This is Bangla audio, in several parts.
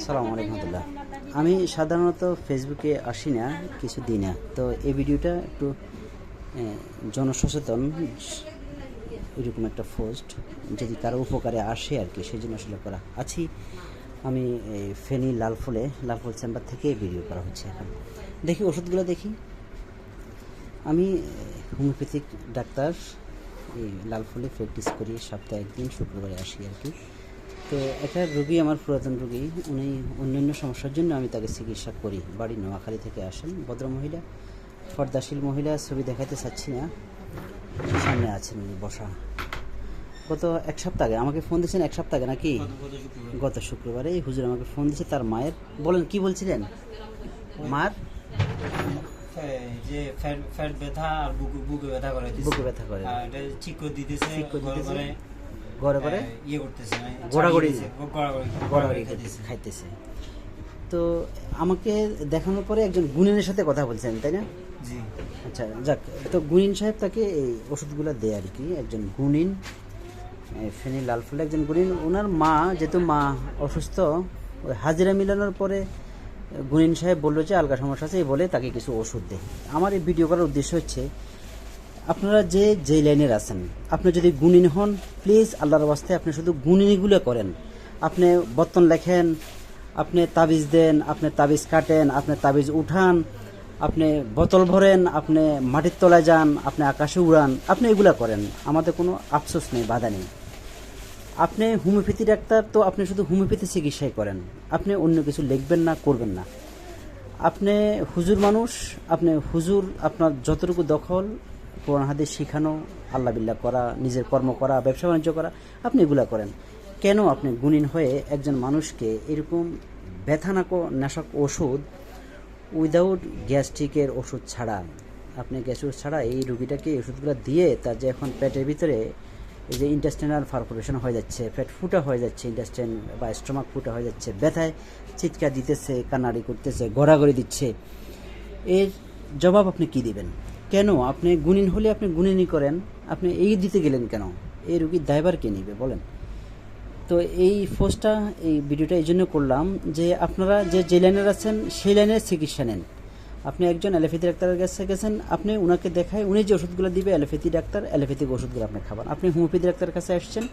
সালামু আলাইকুম। আমি সাধারণত ফেসবুকে আসি না, কিছু দিই না। তো এই ভিডিওটা একটু জনসচেতন এরকম একটা পোস্ট, যদি কারো উপকারে আসে আর কি, সেই জন্য আসলে করা আছি। আমি ফেনী লালফুল চেম্বার থেকে ভিডিও করা হচ্ছে। এখন দেখি ওষুধগুলো দেখি। আমি হোমিওপ্যাথিক ডাক্তার, এই লালফুলে প্র্যাকটিস করি, সপ্তাহে একদিন শুক্রবারে আসি আর কি। তো একটা রুগী, আমার পুরাতন রুগী, উনি অন্যান্য সমস্যার জন্য আমি তাকে চিকিৎসা করি। বাড়ি নোয়াখালী থেকে আসেন, ভদ্রমহিলা, পর্দাশীল মহিলা, ছবি দেখাতে চাচ্ছি না, সামনে আছেন উনি বসা। গত এক সপ্তাহ আগে আমাকে ফোন দিয়েছেন, এক সপ্তাহ আগে নাকি গত শুক্রবারে এই হুজুর আমাকে ফোন দিয়েছে। তার মায়ের, বলেন কি বলছিলেন? মার যে ফ্যাট ব্যথা আর বুকে ব্যথা করে, বুকে ব্যথা করে, এটা ঠিক করে দিতেছে, ঘরে ঘরে ইয়ে করতেছে, গড়াগড়ি খাইতেছে। তো আমাকে দেখানোর পরে একজন গুণিনের সাথে কথা বলছেন, তাই না? জি। আচ্ছা, যাক। তো গুণিন সাহেব তাকে এই ওষুধগুলো দেয় আর কি। একজন গুণিন, ফেনী লালফুলে একজন গুণিন। ওনার মা, যেহেতু মা অসুস্থ, ওই হাজিরা মিলানোর পরে গুণিন সাহেব বললো যে আলগা সমস্যা আছে, এই বলে তাকে কিছু ওষুধ দেয়। আমার এই ভিডিও করার উদ্দেশ্য হচ্ছে, আপনারা যে লাইনের আছেন, আপনি যদি গুণিন হন, প্লিজ আল্লাহর ওয়াস্তে আপনি শুধু গুণিনিগুলো করেন। আপনি বর্তন লেখেন, আপনি তাবিজ দেন, আপনি তাবিজ কাটেন, আপনি তাবিজ উঠান, আপনি বোতল ভরেন, আপনি মাটির তলায় যান, আপনি আকাশে উড়ান, আপনি এগুলা করেন। আমাদের কোনো আফসোস নেই, বাধা নেই। আপনি হোমিওপ্যাথি ডাক্তার, তো আপনি শুধু হোমিওপ্যাথি চিকিৎসাই করেন, আপনি অন্য কিছু লিখবেন না, করবেন না। আপনি হুজুর মানুষ, আপনি হুজুর, আপনার যতটুকু দখল, কোরআন হাদিস শিখানো, আল্লাহ বিল্লাহ করা, নিজের কর্ম করা, ব্যবসা বাণিজ্য করা, আপনি এগুলা করেন। কেন আপনি গুণিন হয়ে একজন মানুষকে এরকম ব্যথানাশক ওষুধ, উইদাউট গ্যাস্ট্রিকের ওষুধ ছাড়া, আপনি গ্যাস ওষুধ ছাড়া এই রুগীটাকে ওষুধগুলো দিয়ে, তার যে এখন পেটের ভিতরে এই যে ইন্টেস্টাইনাল পারফোরেশন হয়ে যাচ্ছে, পেট ফুটা হয়ে যাচ্ছে, ইন্টেস্টাইন বা স্টোমাক ফুটা হয়ে যাচ্ছে, ব্যথায় চিৎকার দিতেছে, কান্নাড়ি করতেছে, গড়াগড়ি দিচ্ছে, এর জবাব আপনি কি দিবেন? কেন আপনি গুণিন হলে আপনি গুণিনই করেন, আপনি এই দিতে গেলেন কেন? এই রুগীর দায়ভার কে নিবে বলেন? তো এই পোস্টটা, এই ভিডিওটা এই জন্য করলাম যে আপনারা যে লাইনের আছেন সেই লাইনের চিকিৎসা নেন। আপনি একজন অ্যালোপ্যাথি ডাক্তারের কাছে গেছেন, আপনি ওনাকে দেখায়, উনি যে ওষুধগুলো দিবে অ্যালোপ্যাথি ডাক্তার, অ্যালোপ্যাথিক ওষুধগুলো আপনি খাবেন। আপনি হোমিওপ্যাথি ডাক্তারের কাছে আসছেন,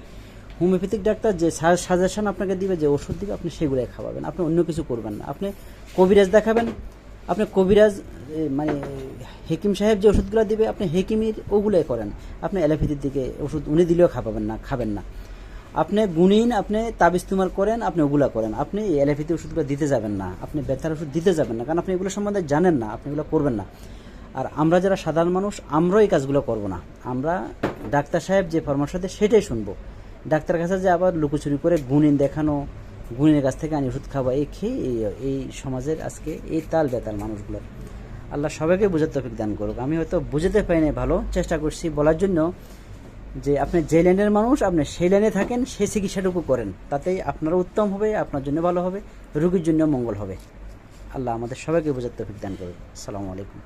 হোমিওপ্যাথিক ডাক্তার যে সাজেশন আপনাকে দিবে, যে ওষুধ দিবে, আপনি সেগুলোই খাওয়াবেন। আপনি অন্য কিছু করবেন না। আপনি কবিরাজ দেখাবেন, আপনি কবিরাজ মানে হেকিম সাহেব যে ওষুধগুলো দিবে, আপনি হেকিমির ওগুলোই করেন। আপনি অ্যালোপ্যাথির দিকে ওষুধ উনি দিলেও খাবেন না। আপনি গুণিন, আপনি তাবিজ তুমার করেন, আপনি ওগুলা করেন। আপনি অ্যালোপ্যাথি ওষুধগুলো দিতে যাবেন না, আপনি ব্যথার ওষুধ দিতে যাবেন না, কারণ আপনি এগুলো সম্বন্ধে জানেন না, আপনি এগুলো করবেন না। আর আমরা যারা সাধারণ মানুষ, আমরাও এই কাজগুলো করব না। আমরা ডাক্তার সাহেব যে পরামর্শ দেয় সেটাই শুনবো। ডাক্তার কাছে যে আবার লুকোচুরি করে গুণিন দেখানো, গুণিনের কাছ থেকে আনি ওষুধ খাওয়া, এই খেয়ে এই সমাজের আজকে এই তাল বেতাল মানুষগুলো। আল্লাহ সবাইকে বোঝার তৌফিক দান করুক। আমি হয়তো বুঝতে পারিনি, ভালো চেষ্টা করছি বলার জন্য, যে আপনি যে লাইনের মানুষ, আপনি সেই লাইনে থাকেন, সেই চিকিৎসাটুকু করেন, তাতেই আপনারও উত্তম হবে, আপনার জন্য ভালো হবে, রোগীর জন্য মঙ্গল হবে। আল্লাহ আমাদের সবাইকে বোঝার তৌফিক দান করুন। আসসালামু আলাইকুম।